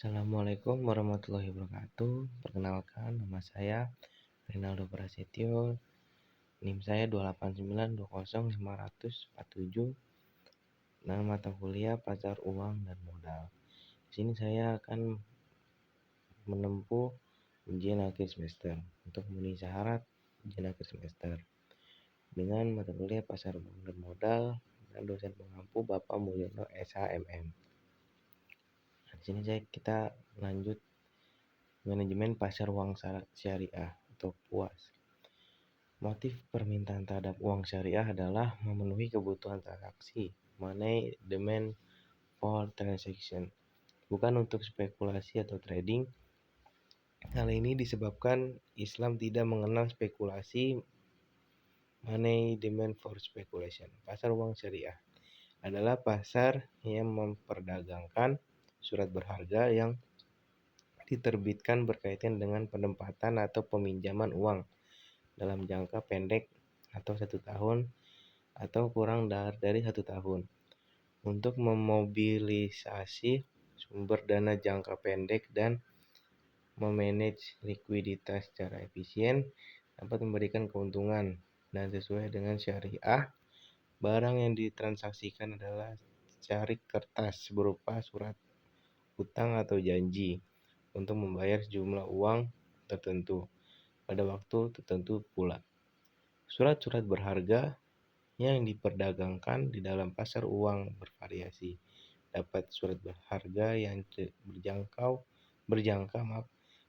Assalamualaikum warahmatullahi wabarakatuh. Perkenalkan, nama saya Rinaldo Prasetyo. NIM saya 289205047. Nama mata kuliah Pasar Uang dan Modal. Di sini saya akan menempuh ujian akhir semester untuk memenuhi syarat ujian akhir semester dengan mata kuliah Pasar Uang dan Modal dan dosen pengampu Bapak Mulyono SHMM. Di sini kita lanjut manajemen pasar uang syariah atau PUAS. Motif permintaan terhadap uang syariah adalah memenuhi kebutuhan transaksi, money demand for transaction, bukan untuk spekulasi atau trading. Hal ini disebabkan Islam tidak mengenal spekulasi, money demand for speculation. Pasar uang syariah adalah pasar yang memperdagangkan surat berharga yang diterbitkan berkaitan dengan penempatan atau peminjaman uang dalam jangka pendek atau 1 tahun atau kurang dari 1 tahun untuk memobilisasi sumber dana jangka pendek dan memanage likuiditas secara efisien dapat memberikan keuntungan. Dan sesuai dengan syariah, barang yang ditransaksikan adalah carik kertas berupa surat utang atau janji untuk membayar sejumlah uang tertentu pada waktu tertentu pula. Surat-surat berharga yang diperdagangkan di dalam pasar uang bervariasi. Dapat surat berharga yang berjangka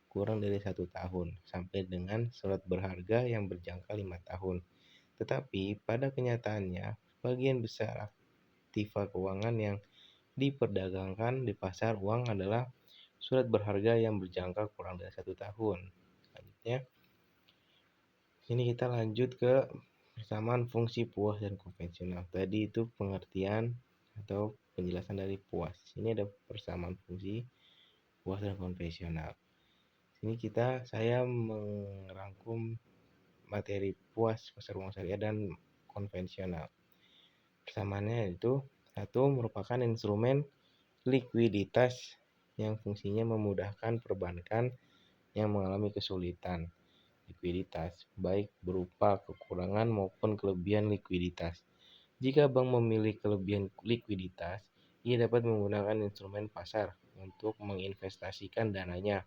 kurang dari 1 tahun sampai dengan surat berharga yang berjangka 5 tahun. Tetapi pada kenyataannya, sebagian besar aktiva keuangan yang diperdagangkan di pasar uang adalah surat berharga yang berjangka kurang dari 1 tahun. Selanjutnya, ini kita lanjut ke persamaan fungsi puas dan konvensional. Tadi itu pengertian atau penjelasan dari puas. Ini ada persamaan fungsi puas dan konvensional. Sini saya merangkum materi puas, pasar uang syariah dan konvensional. Persamaannya itu satu, merupakan instrumen likuiditas yang fungsinya memudahkan perbankan yang mengalami kesulitan likuiditas, baik berupa kekurangan maupun kelebihan likuiditas. Jika bank memiliki kelebihan likuiditas, ia dapat menggunakan instrumen pasar untuk menginvestasikan dananya.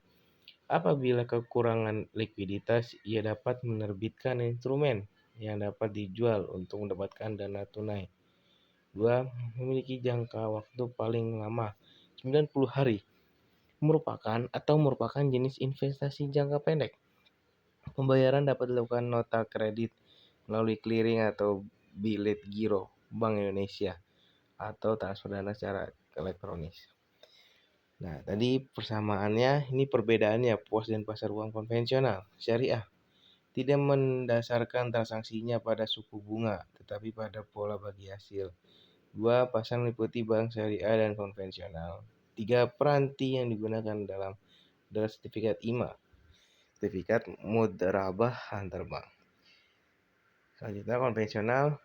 Apabila kekurangan likuiditas, ia dapat menerbitkan instrumen yang dapat dijual untuk mendapatkan dana tunai. 2. Memiliki jangka waktu paling lama 90 hari. Merupakan jenis investasi jangka pendek. Pembayaran dapat dilakukan nota kredit melalui clearing atau bilet giro Bank Indonesia atau transfer dana secara elektronis. Nah, tadi persamaannya, ini perbedaannya puas dan pasar uang konvensional syariah. Tidak mendasarkan transaksinya pada suku bunga, tetapi pada pola bagi hasil. 2. Pasar meliputi bank syariah dan konvensional. 3. Peranti yang digunakan adalah sertifikat IMA, sertifikat mudharabah antar bank. Selanjutnya konvensional.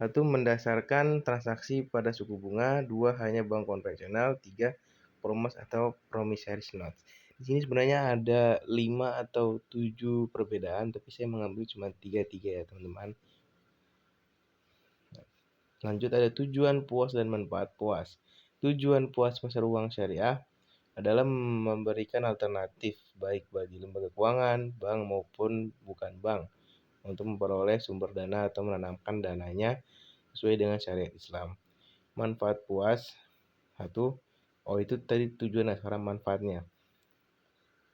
1. Mendasarkan transaksi pada suku bunga. 2. Hanya bank konvensional. 3. Promos atau promissory notes. Di sini sebenarnya ada 5 atau 7 perbedaan, tapi saya mengambil cuma 3 ya teman-teman. Lanjut, ada tujuan puas dan manfaat puas. Tujuan puas pasar uang syariah adalah memberikan alternatif baik bagi lembaga keuangan, bank maupun bukan bank untuk memperoleh sumber dana atau menanamkan dananya sesuai dengan syariat Islam. Manfaat puas, itu tadi tujuan, sekarang manfaatnya.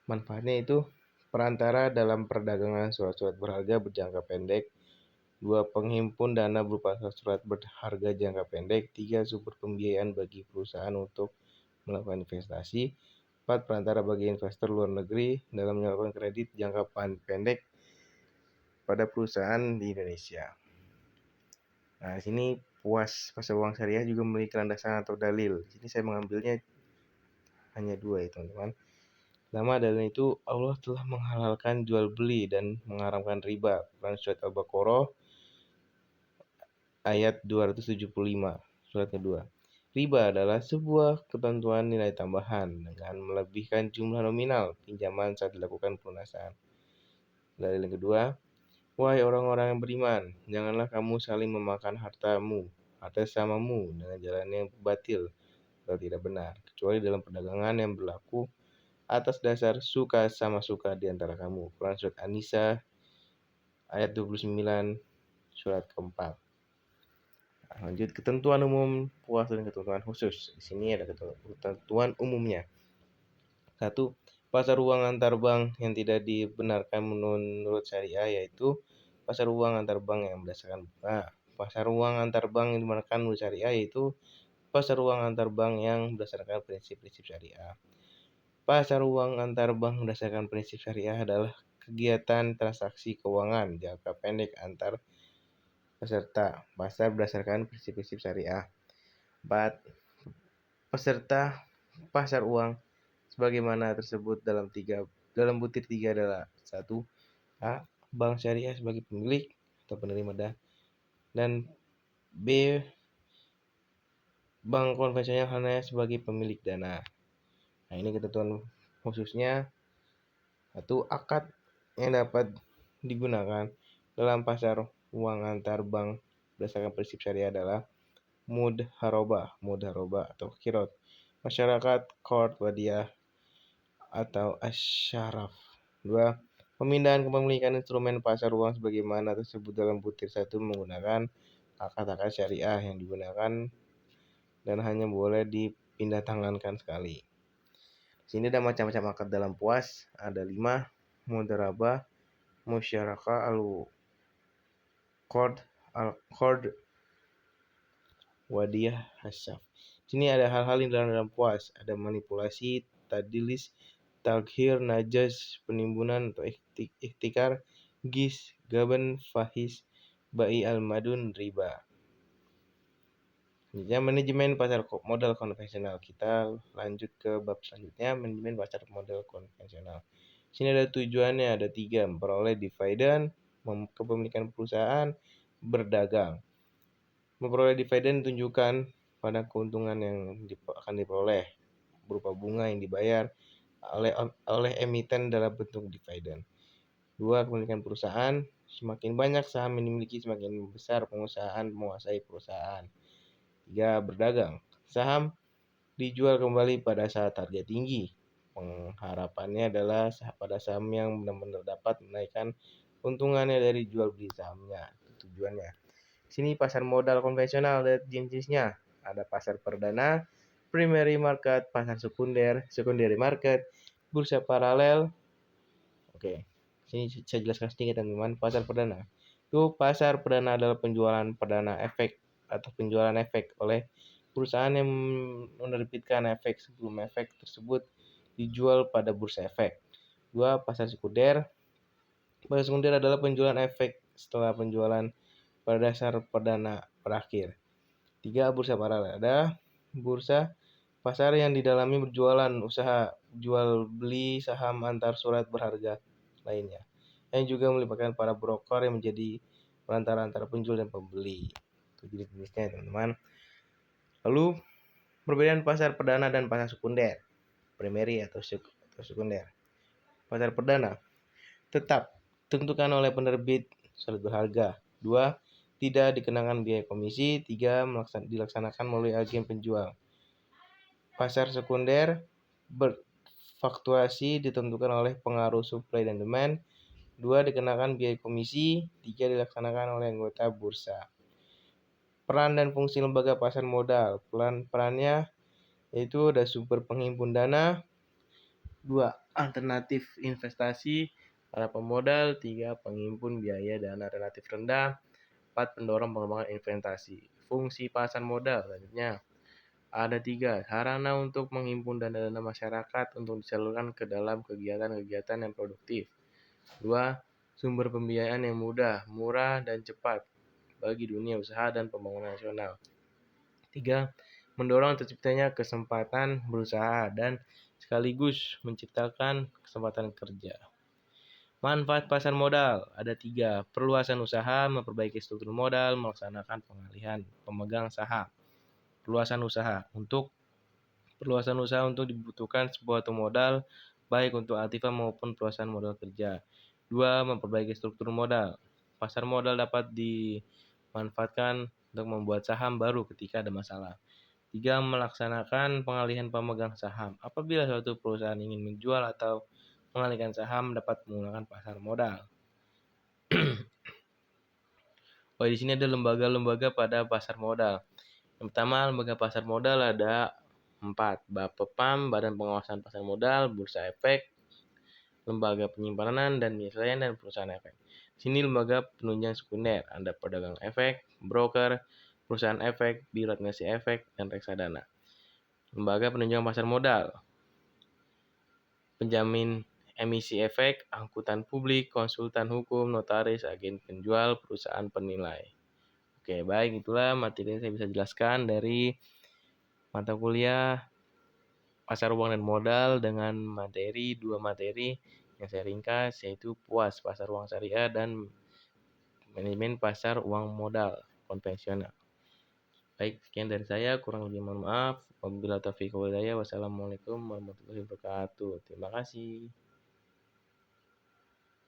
Manfaatnya itu perantara dalam perdagangan surat-surat berharga berjangka pendek. 2. Penghimpun dana berupa surat berharga jangka pendek. 3. Sumber pembiayaan bagi perusahaan untuk melakukan investasi. 4. Perantara bagi investor luar negeri dalam melakukan kredit jangka pendek pada perusahaan di Indonesia. Nah, di sini puas pasar uang syariah juga memiliki landasan atau dalil. Di sini saya mengambilnya hanya 2 ya teman-teman. Pertama, dalil itu Allah telah menghalalkan jual beli dan mengharamkan riba. Quran surat Al-Baqarah ayat 275, surat kedua. Riba adalah sebuah ketentuan nilai tambahan dengan melebihkan jumlah nominal pinjaman saat dilakukan pelunasan. Dalil yang kedua, wahai orang-orang yang beriman, janganlah kamu saling memakan hartamu atas samamu dengan jalan yang batil atau tidak benar, kecuali dalam perdagangan yang berlaku atas dasar suka sama suka di antara kamu. Quran Surat An-Nisa ayat 29 surat keempat. Lanjut, ketentuan umum puas dan ketentuan khusus. Di sini ada ketentuan umumnya. 1. Pasar uang antar bank yang tidak dibenarkan menurut syariah, yaitu pasar uang antar bank yang berdasarkan bunga. Pasar uang antar bank yang dibenarkan menurut syariah, yaitu pasar uang antar bank yang berdasarkan prinsip-prinsip syariah. Pasar uang antar bank berdasarkan prinsip syariah adalah kegiatan transaksi keuangan jangka pendek antar peserta pasar berdasarkan prinsip-prinsip syariah. 4. Peserta pasar uang sebagaimana tersebut dalam butir 3 adalah 1. A. Bank syariah sebagai pemilik atau penerima dan B. Bank konvensional hanya sebagai pemilik dana. Nah, ini ketentuan khususnya. 1. Akad yang dapat digunakan dalam pasar uang antar bank berdasarkan prinsip syariah adalah mudharabah atau kirot, masyarakat, qard, wadiah, atau asyaraf. 2. Pemindahan kepemilikan instrumen pasar uang sebagaimana tersebut dalam butir 1 menggunakan akad-akad syariah yang digunakan dan hanya boleh dipindah tangankan sekali. Di sini ada macam-macam akad dalam puas, ada 5: mudharabah, musyarakah, al-qard, wadiah, hasyaf. Sini ada hal-hal yang dalam puas, ada manipulasi, tadlis, taghir, najas, penimbunan atau ihtikar, gis, gaban, fahis, bai al-madun, riba. Selanjutnya, manajemen pasar modal konvensional. Kita lanjut ke bab selanjutnya, manajemen pasar modal konvensional. Sini ada tujuannya, ada 3: memperoleh dividen, kepemilikan perusahaan, berdagang. Memperoleh dividen tunjukkan pada keuntungan yang akan diperoleh berupa bunga yang dibayar oleh emiten dalam bentuk dividen. 2. Kepemilikan perusahaan. Semakin banyak saham yang dimiliki, semakin besar pengusahaan menguasai perusahaan. 3. Berdagang. Saham dijual kembali pada saat harga tinggi. Pengharapannya adalah pada saham yang benar-benar dapat menaikkan keuntungannya dari jual beli sahamnya. Tujuannya. Sini pasar modal konvensional ada jenisnya. Ada pasar perdana, primary market, pasar sekunder, secondary market, bursa paralel. Oke. Sini saya jelaskan sedikit teman-teman. Pasar perdana. Itu pasar perdana adalah penjualan perdana efek atau penjualan efek oleh perusahaan yang menerbitkan efek sebelum efek tersebut dijual pada bursa efek. 2. Pasar sekunder. Pasar sekunder adalah penjualan efek setelah penjualan pada dasar perdana berakhir. 3. Bursa paralel. Ada bursa pasar yang di dalamnya berjualan usaha jual beli saham antar surat berharga lainnya, yang juga melibatkan para broker yang menjadi perantara antara penjual dan pembeli. Itu jenis-jenisnya teman-teman. Lalu perbedaan pasar perdana dan pasar sekunder, primary atau sekunder. Pasar perdana tetap ditentukan oleh penerbit surat berharga. 2. Tidak dikenakan biaya komisi. 3. Dilaksanakan melalui agen penjual. Pasar sekunder berfluktuasi ditentukan oleh pengaruh supply dan demand. 2. Dikenakan biaya komisi. 3. Dilaksanakan oleh anggota bursa. Peran dan fungsi lembaga pasar modal. Perannya yaitu ada sumber penghimpun dana. 2. Alternatif investasi para pemodal. 3. Penghimpun biaya dana relatif rendah. 4. Pendorong pengembangan investasi. Fungsi pasar modal selanjutnya ada 3. Sarana untuk menghimpun dana masyarakat untuk disalurkan ke dalam kegiatan-kegiatan yang produktif. 2. Sumber pembiayaan yang mudah, murah, dan cepat bagi dunia usaha dan pembangunan nasional. 3. Mendorong terciptanya kesempatan berusaha dan sekaligus menciptakan kesempatan kerja. Manfaat pasar modal ada 3. Perluasan usaha, memperbaiki struktur modal, melaksanakan pengalihan pemegang saham. perluasan usaha. Untuk perluasan usaha untuk dibutuhkan sebuah modal, baik untuk aktiva maupun perluasan modal kerja. 2. Memperbaiki struktur modal. Pasar modal dapat dimanfaatkan untuk membuat saham baru ketika ada masalah. 3. Melaksanakan pengalihan pemegang saham. Apabila suatu perusahaan ingin menjual atau mengalihkan saham, dapat menggunakan pasar modal. Di sini ada lembaga-lembaga pada pasar modal. Yang pertama, lembaga pasar modal ada 4. Bapepam, Badan Pengawasan Pasar Modal, Bursa Efek, lembaga penyimpanan dan penyesuaian, dan perusahaan efek. Sini lembaga penunjang sekunder, ada pedagang efek, broker, perusahaan efek, biro administrasi efek, dan reksadana. Lembaga penunjang pasar modal, penjamin emisi efek, angkutan publik, konsultan hukum, notaris, agen penjual, perusahaan penilai. Oke, baik, itulah materi yang saya bisa jelaskan dari mata kuliah pasar uang dan modal dengan dua materi yang saya ringkas, yaitu PUAS, pasar uang syariah, dan manajemen pasar uang modal konvensional. Baik, sekian dari saya, kurang lebih mohon maaf. Wabillahi taufiq wal hidayah. Wassalamualaikum warahmatullahi wabarakatuh. Terima kasih.